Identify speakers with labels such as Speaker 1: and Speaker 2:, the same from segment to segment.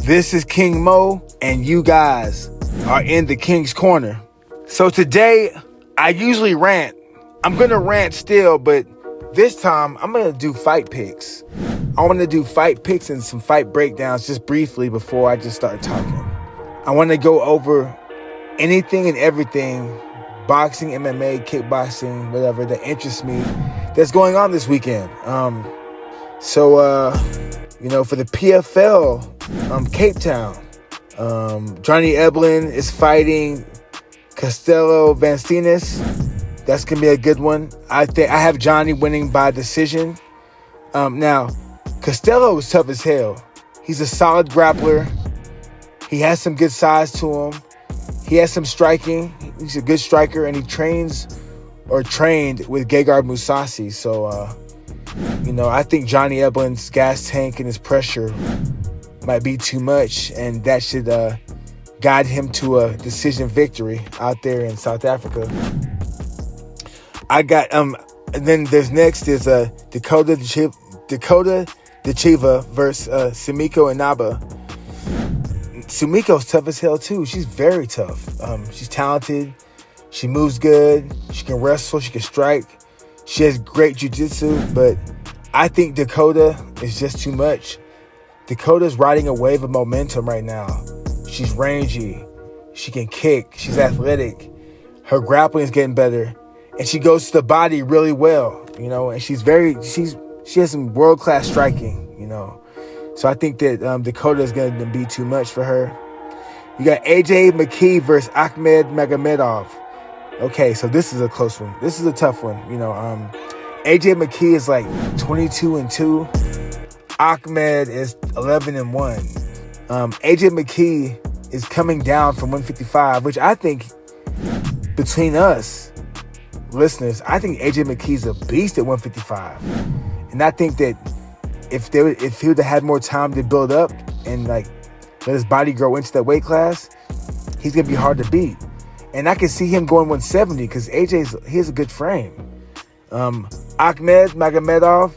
Speaker 1: This is King Mo, and you guys are in the King's Corner. So today, I usually rant. I'm going to rant still, but this time, I'm going to do fight picks. I want to do fight picks and some fight breakdowns just briefly before I just start talking. I want to go over anything and everything, boxing, MMA, kickboxing, whatever, that interests me that's going on this weekend. For the PFL, Cape Town, Johnny Eblen is fighting Costello Vancinis. That's going to be a good one. I have Johnny winning by decision. Now, Costello is tough as hell. He's a solid grappler. He has some good size to him. He has some striking. He's a good striker, and he trained with Gegard Mousasi. So, I think Johnny Eblen's gas tank and his pressure might be too much, and that should guide him to a decision victory out there in South Africa. I got and then there's next is Dakota Dichiva versus Sumiko Inaba. Sumiko's tough as hell too. She's very tough. She's talented. She moves good. She can wrestle. She can strike. She has great jiu-jitsu, but I think Dakota is just too much. Dakota's riding a wave of momentum right now. She's rangy. She can kick. She's athletic. Her grappling is getting better. And she goes to the body really well, and she has some world-class striking, So I think that Dakota is going to be too much for her. You got AJ McKee versus Ahmed Magomedov. Okay, so this is a close one. This is a tough one. AJ McKee is like 22-2. Ahmed is 11-1. AJ McKee is coming down from 155, which I think, between us listeners, I think AJ McKee's a beast at 155. And I think that if he would have had more time to build up and let his body grow into that weight class, he's going to be hard to beat. And I can see him going 170 because he has a good frame. Ahmed Magomedov,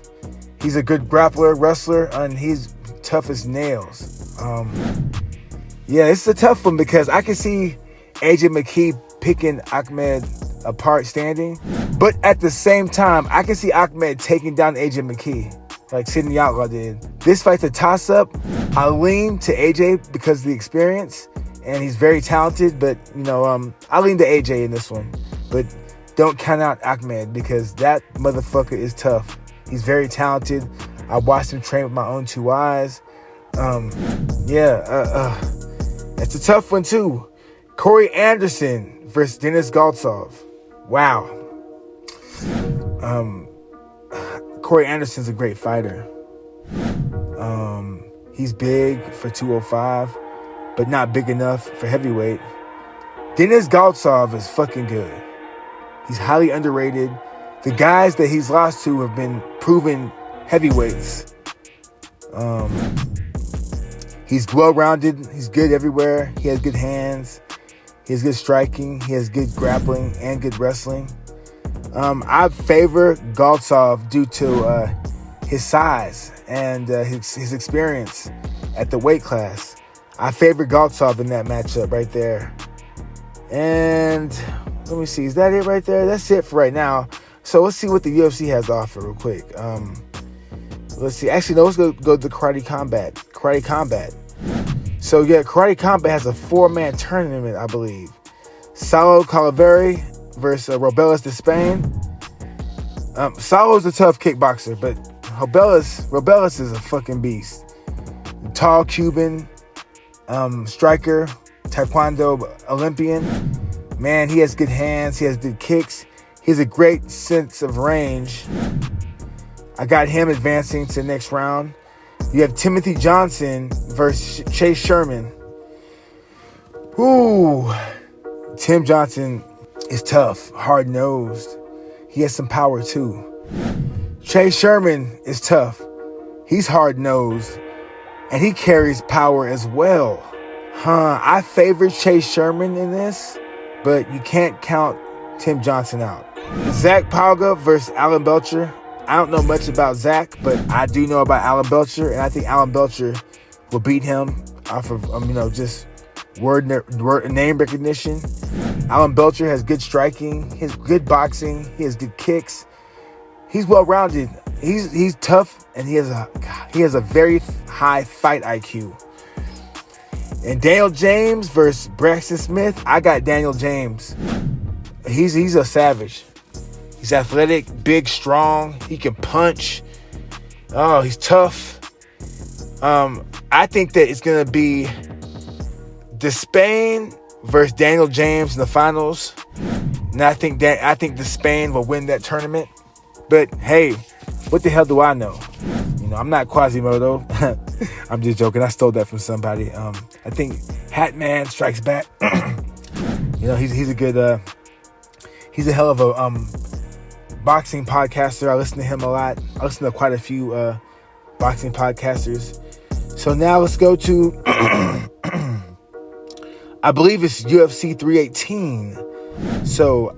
Speaker 1: he's a good grappler, wrestler, and he's tough as nails. This is a tough one because I can see AJ McKee picking Ahmed apart standing, but at the same time, I can see Ahmed taking down AJ McKee like Sidney Outlaw did. This fight's a toss-up. I lean to AJ because of the experience, and he's very talented, but, I lean to AJ in this one. But don't count out Ahmed because that motherfucker is tough. He's very talented. I watched him train with my own two eyes. It's a tough one, too. Corey Anderson versus Denis Goltsov. Wow. Corey Anderson's a great fighter. He's big for 205, but not big enough for heavyweight. Denis Goltsov is fucking good. He's highly underrated. The guys that he's lost to have been proven heavyweights. He's well-rounded. He's good everywhere. He has good hands. He has good striking. He has good grappling and good wrestling. I favor Goltsov due to his size and his experience at the weight class. I favor Goltsov in that matchup right there. And let me see. Is that it right there? That's it for right now. So let's see what the UFC has to offer real quick. Let's see. Actually, no, let's go to Karate Combat. So, Karate Combat has a 4-man tournament, I believe. Saulo Calaveri versus Robelis de Spain. Saulo's a tough kickboxer, but Robelis is a fucking beast. Tall Cuban, striker, Taekwondo Olympian. Man, he has good hands. He has good kicks. He has a great sense of range. I got him advancing to the next round. You have Timothy Johnson versus Chase Sherman. Ooh, Tim Johnson is tough, hard-nosed. He has some power too. Chase Sherman is tough. He's hard-nosed, and he carries power as well. I favor Chase Sherman in this, but you can't count Tim Johnson out. Zach Palga versus Alan Belcher. I don't know much about Zach, but I do know about Alan Belcher, and I think Alan Belcher will beat him. off of just word name recognition. Alan Belcher has good striking, he has good boxing, he has good kicks. He's well-rounded. He's tough, and he has a very high fight IQ. And Daniel James versus Braxton Smith, I got Daniel James. He's a savage. He's athletic, big, strong. He can punch. Oh, he's tough. I think that it's gonna be Despain versus Daniel James in the finals, and I think Despain will win that tournament. But hey, what the hell do I know? I'm not Quasimodo. I'm just joking. I stole that from somebody. I think Hatman Strikes Back. He's a good. He's a hell of a boxing podcaster. I listen to him a lot. I listen to quite a few boxing podcasters. So now let's go to. I believe it's UFC 318. So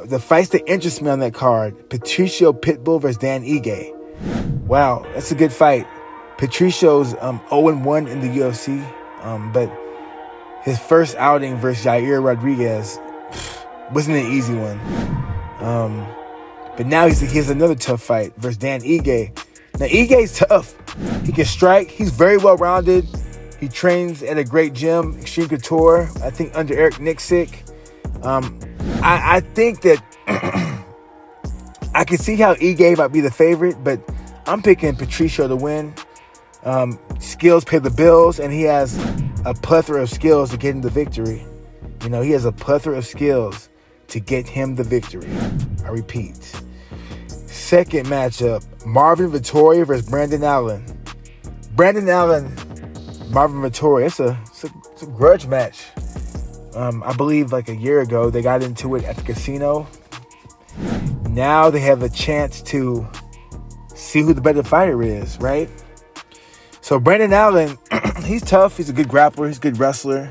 Speaker 1: the fights that interest me on that card: Patricio Pitbull versus Dan Ige. Wow, that's a good fight. Patricio's 0-1 in the UFC, but his first outing versus Yair Rodriguez wasn't an easy one. But now he has another tough fight versus Dan Ige. Now Ige's tough. He can strike. He's very well-rounded. He trains at a great gym, Extreme Couture, I think under Eric Nixick. I think that I can see how Ige might be the favorite, but I'm picking Patricio to win. Skills pay the bills, and he has a plethora of skills to get him the victory. He has a plethora of skills to get him the victory. I repeat. Second matchup, Marvin Vettori versus Brandon Allen. Brandon Allen, Marvin Vettori, it's a grudge match. I believe like a year ago, they got into it at the casino. Now they have a chance to see who the better fighter is, right? So Brandon Allen, he's tough. He's a good grappler. He's a good wrestler.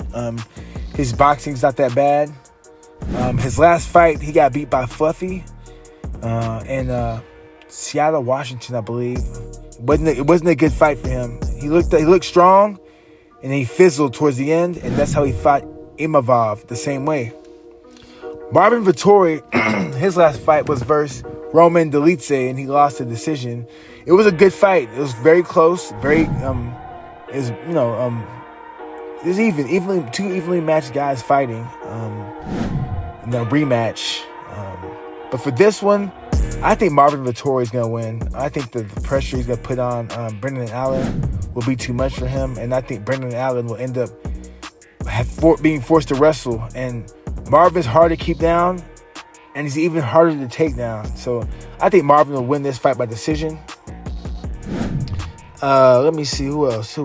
Speaker 1: His boxing's not that bad. His last fight, he got beat by Fluffy in Seattle, Washington, I believe. It wasn't a good fight for him. He looked strong, and he fizzled towards the end, and that's how he fought Imavov the same way. Marvin Vettori, his last fight was versus Roman Dolidze, and he lost the decision. It was a good fight. It was very close. Very there's two evenly matched guys fighting. Rematch. But for this one, I think Marvin Vettori is gonna win. I think the pressure he's gonna put on Brendan Allen will be too much for him, and I think Brendan Allen will end up being forced to wrestle. And Marvin's hard to keep down, and he's even harder to take down. So I think Marvin will win this fight by decision. Let me see who else.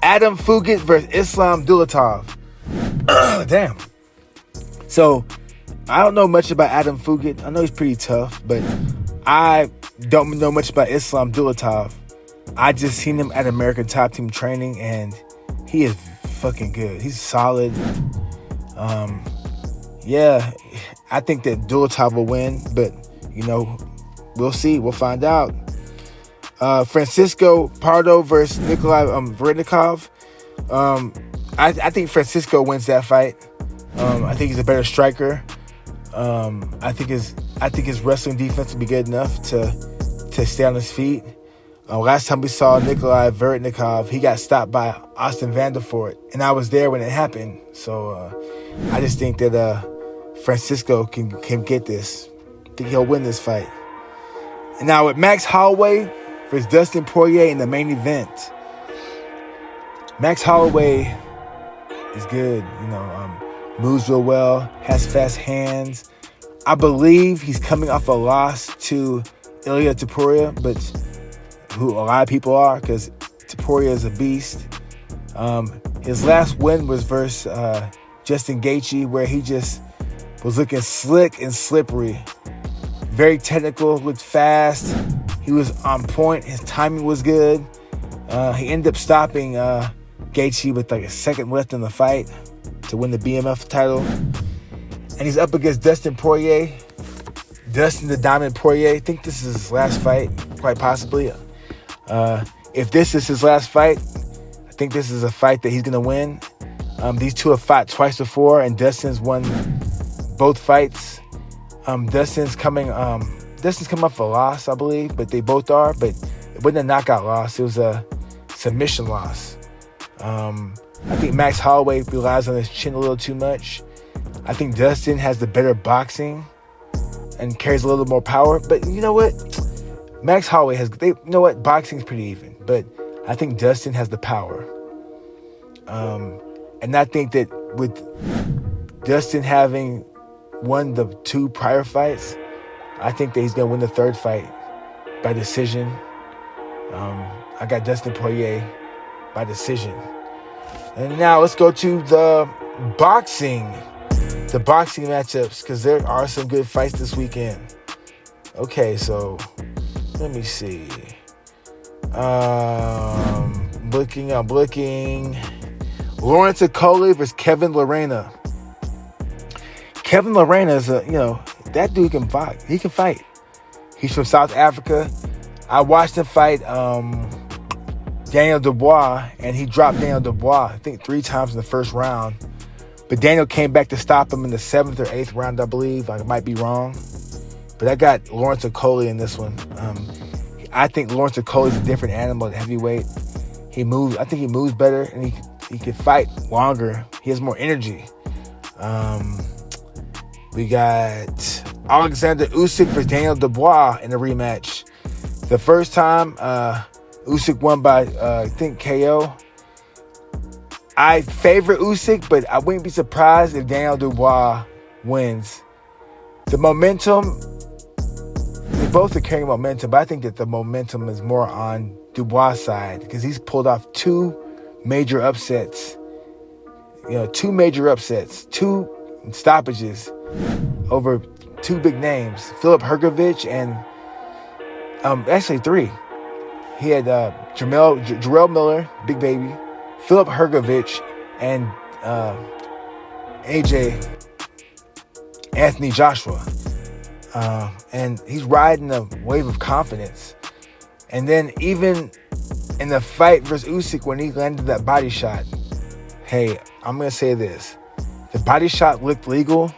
Speaker 1: Adam Fugit versus Islam Dulatov. Damn. So I don't know much about Adam Fugit. I know he's pretty tough, but I don't know much about Islam Dulatov. I just seen him at American Top Team training, and he is fucking good. He's solid. Yeah, I think that Dulatov will win, but we'll see. We'll find out. Francisco Pardo versus Nikolai Verenikov. I think Francisco wins that fight. I think he's a better striker. I think his wrestling defense will be good enough to stay on his feet. Last time we saw Nikolai Verenikov, he got stopped by Austin Vanderford, and I was there when it happened. So I just think that Francisco can get this. I think he'll win this fight. And now with Max Holloway versus Dustin Poirier in the main event. Max Holloway is good, moves real well, has fast hands. I believe he's coming off a loss to Ilia Topuria, but who a lot of people are, because Topuria is a beast. His last win was versus Justin Gaethje, where he just was looking slick and slippery. Very technical, looked fast. He was on point. His timing was good. He ended up stopping Gaethje with like a second left in the fight to win the BMF title. And he's up against Dustin Poirier. Dustin the Diamond Poirier. I think this is his last fight, quite possibly. if this is his last fight, I think this is a fight that he's going to win. These two have fought twice before, and Dustin's won both fights. Dustin's coming off a loss, I believe, but they both are. But it wasn't a knockout loss. It was a submission loss. I think Max Holloway relies on his chin a little too much. I think Dustin has the better boxing and carries a little more power. But you know what? Max Holloway boxing's pretty even. But I think Dustin has the power. And I think that with Dustin having won the 2 prior fights, I think that he's going to win the 3rd fight by decision. I got Dustin Poirier by decision. And now let's go to the boxing matchups, because there are some good fights this weekend. Okay, so let me see. I'm looking. Lawrence Okolie versus Kevin Lerena. Kevin Lerena is that dude can fight. He can fight. He's from South Africa. I watched him fight Daniel Dubois, and he dropped Daniel Dubois, I think 3 times in the first round. But Daniel came back to stop him in the 7th or 8th round, I believe. I might be wrong. But I got Lawrence Okolie in this one. I think Lawrence Okolie is a different animal at heavyweight. I think he moves better, and he can fight longer. He has more energy. We got Alexander Usyk versus Daniel Dubois in a rematch. The first time, Usyk won by, I think, KO. I favor Usyk, but I wouldn't be surprised if Daniel Dubois wins. The momentum, they both are carrying momentum, but I think that the momentum is more on Dubois' side, because he's pulled off 2 major upsets. 2 major upsets, 2 stoppages over 2 big names. Filip Hrgović and actually 3. He had Jarrell Miller, big baby, Filip Hrgović, and Anthony Joshua. And he's riding a wave of confidence. And then even in the fight versus Usyk, when he landed that body shot, hey, I'm going to say this. The body shot looked legal,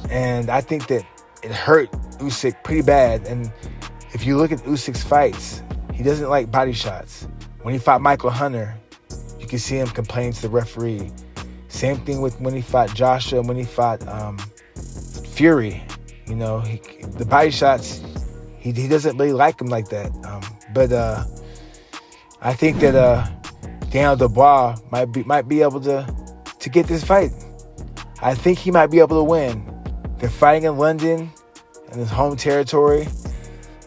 Speaker 1: and I think that it hurt Usyk pretty bad. And if you look at Usyk's fights, he doesn't like body shots. When he fought Michael Hunter, you can see him complain to the referee. Same thing with when he fought Joshua, when he fought Fury. The body shots, he doesn't really like them like that. But I think that Daniel Dubois might be able to get this fight. I think he might be able to win. They're fighting in London, in his home territory.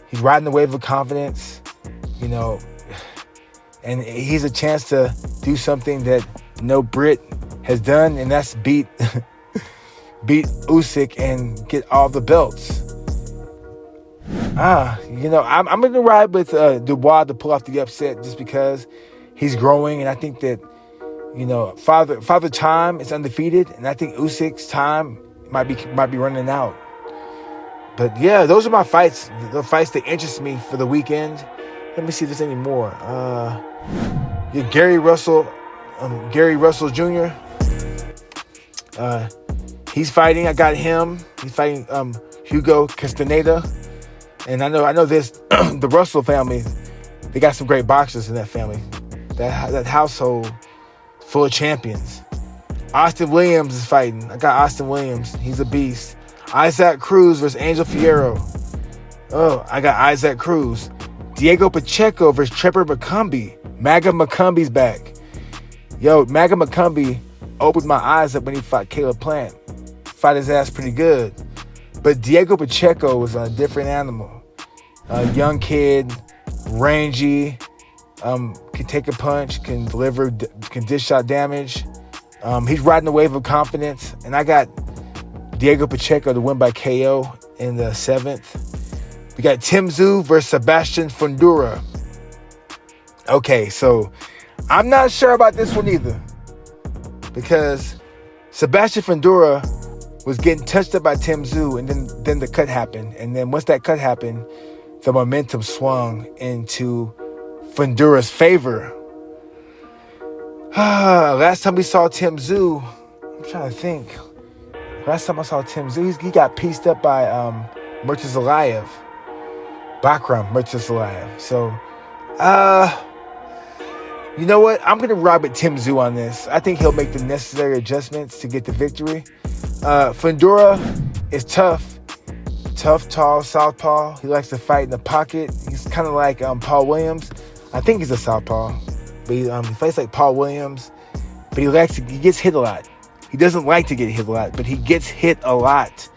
Speaker 1: He's riding the wave of confidence, and he's a chance to do something that no Brit has done, and that's beat Usyk and get all the belts. I'm going to ride with Dubois to pull off the upset just because he's growing, and I think that, Father Time is undefeated, and I think Usyk's time might be running out. But yeah, those are my fights, the fights that interest me for the weekend. Let me see if there's any more. Gary Russell Jr. He's fighting. I got him. He's fighting Hugo Castaneda. And I know this the Russell family, they got some great boxers in that family. That household full of champions. Austin Williams is fighting. I got Austin Williams. He's a beast. Isaac Cruz versus Angel Fierro. Oh, I got Isaac Cruz. Diego Pacheco versus Trevor McCumbee. Maga McCumbie's back. Yo, Maga McCumbie opened my eyes up when he fought Caleb Plant. Fought his ass pretty good. But Diego Pacheco was a different animal. A young kid, rangy, can take a punch, can deliver, can dish shot damage. He's riding the wave of confidence. And I got Diego Pacheco to win by KO in the 7th. We got Tim Tszyu versus Sebastian Fundora. Okay, so I'm not sure about this one either. Because Sebastian Fundora was getting touched up by Tim Tszyu, and then the cut happened. And then once that cut happened, the momentum swung into Fundura's favor. Last time we saw Tim Tszyu, I'm trying to think. Last time I saw Tim Tszyu, he got pieced up by Murtazalayev. Bakram Murtazalayev. So, you know what? I'm going to ride with Tim Tszyu on this. I think he'll make the necessary adjustments to get the victory. Fundura is tough. Tough, tall, southpaw. He likes to fight in the pocket. He's kind of like Paul Williams. I think he's a southpaw. But he fights like Paul Williams. But he gets hit a lot. He doesn't like to get hit a lot, but he gets hit a lot.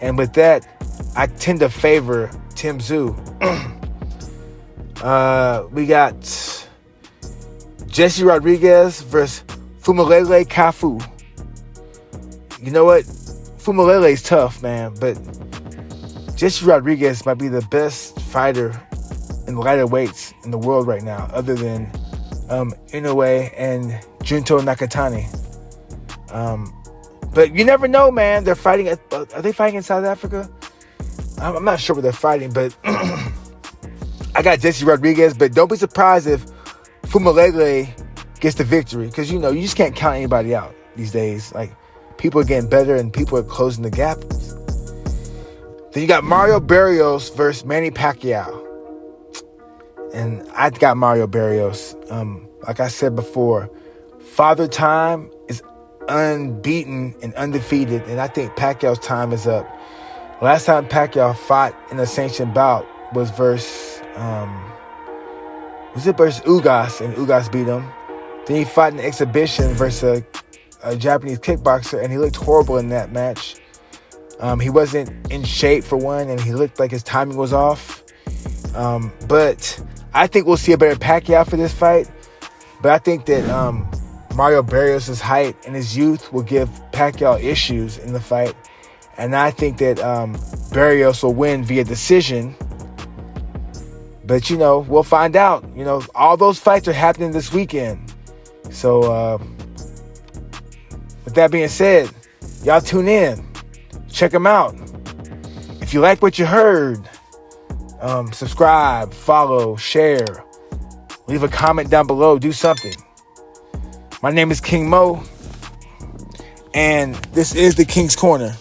Speaker 1: And with that, I tend to favor Tim Tszyu. We got Jesse Rodriguez versus Fumalele Kafu. You know what? Fumalele's tough, man, but Jesse Rodriguez might be the best fighter in the lighter weights in the world right now, other than Inoue and Junto Nakatani. But you never know, man. They're fighting. Are they fighting in South Africa? I'm not sure where they're fighting, but I got Jesse Rodriguez. But don't be surprised if Fumalele gets the victory, because you just can't count anybody out these days. Like, people are getting better and people are closing the gap. Then you got Mario Barrios versus Manny Pacquiao. And I got Mario Barrios. Like I said before, Father Time is unbeaten and undefeated, and I think Pacquiao's time is up. Last time Pacquiao fought in a sanctioned bout was versus Ugas, and Ugas beat him. Then he fought in an exhibition versus a Japanese kickboxer, and he looked horrible in that match. He wasn't in shape for one, and he looked like his timing was off. But I think we'll see a better Pacquiao for this fight. But I think that Mario Barrios' height and his youth will give Pacquiao issues in the fight. And I think that Barrios will win via decision. But, we'll find out. All those fights are happening this weekend. So, with that being said, y'all tune in. Check them out. If you like what you heard, subscribe, follow, share. Leave a comment down below. Do something. My name is King Mo, and this is the King's Corner.